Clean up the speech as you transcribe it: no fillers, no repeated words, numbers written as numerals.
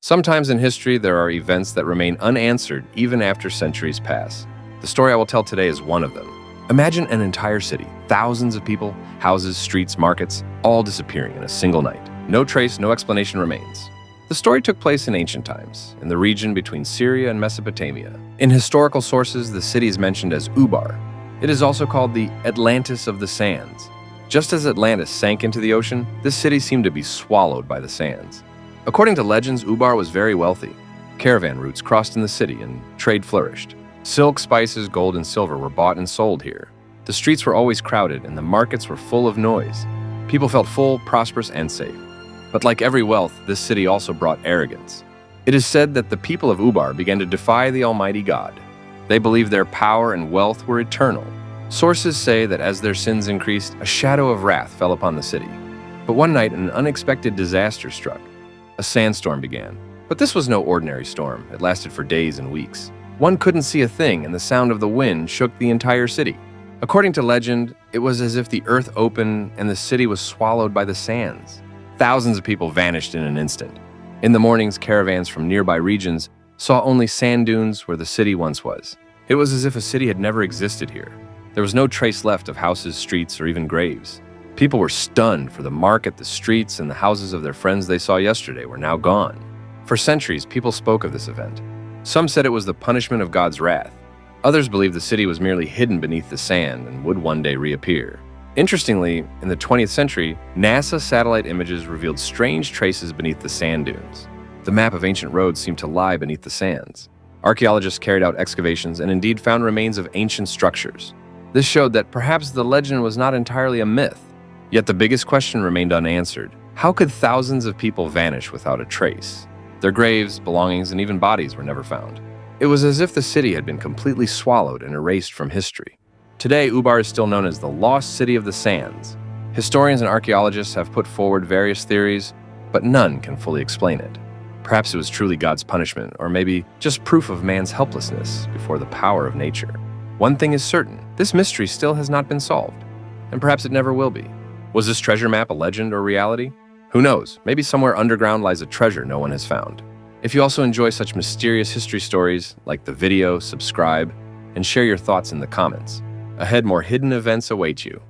Sometimes in history, there are events that remain unanswered even after centuries pass. The story I will tell today is one of them. Imagine an entire city, thousands of people, houses, streets, markets, all disappearing in a single night. No trace, no explanation remains. The story took place in ancient times, in the region between Syria and Mesopotamia. In historical sources, the city is mentioned as Ubar. It is also called the Atlantis of the sands. Just as Atlantis sank into the ocean, this city seemed to be swallowed by the sands. According to legends, Ubar was very wealthy. Caravan routes crossed in the city and trade flourished. Silk, spices, gold, and silver were bought and sold here. The streets were always crowded and the markets were full of noise. People felt full, prosperous, and safe. But like every wealth, this city also brought arrogance. It is said that the people of Ubar began to defy the Almighty God. They believed their power and wealth were eternal. Sources say that as their sins increased, a shadow of wrath fell upon the city. But one night, an unexpected disaster struck. A sandstorm began. But this was no ordinary storm. It lasted for days and weeks. One couldn't see a thing, and the sound of the wind shook the entire city. According to legend, it was as if the earth opened and the city was swallowed by the sands. Thousands of people vanished in an instant. In the mornings, caravans from nearby regions saw only sand dunes where the city once was. It was as if a city had never existed here. There was no trace left of houses, streets, or even graves. People were stunned, for the market, the streets, and the houses of their friends they saw yesterday were now gone. For centuries, people spoke of this event. Some said it was the punishment of God's wrath. Others believed the city was merely hidden beneath the sand and would one day reappear. Interestingly, in the 20th century, NASA satellite images revealed strange traces beneath the sand dunes. The map of ancient roads seemed to lie beneath the sands. Archaeologists carried out excavations and indeed found remains of ancient structures. This showed that perhaps the legend was not entirely a myth. Yet the biggest question remained unanswered. How could thousands of people vanish without a trace? Their graves, belongings, and even bodies were never found. It was as if the city had been completely swallowed and erased from history. Today, Ubar is still known as the Lost City of the Sands. Historians and archaeologists have put forward various theories, but none can fully explain it. Perhaps it was truly God's punishment, or maybe just proof of man's helplessness before the power of nature. One thing is certain, this mystery still has not been solved, and perhaps it never will be. Was this treasure map a legend or reality? Who knows, maybe somewhere underground lies a treasure no one has found. If you also enjoy such mysterious history stories, like the video, subscribe, and share your thoughts in the comments. Ahead, more hidden events await you.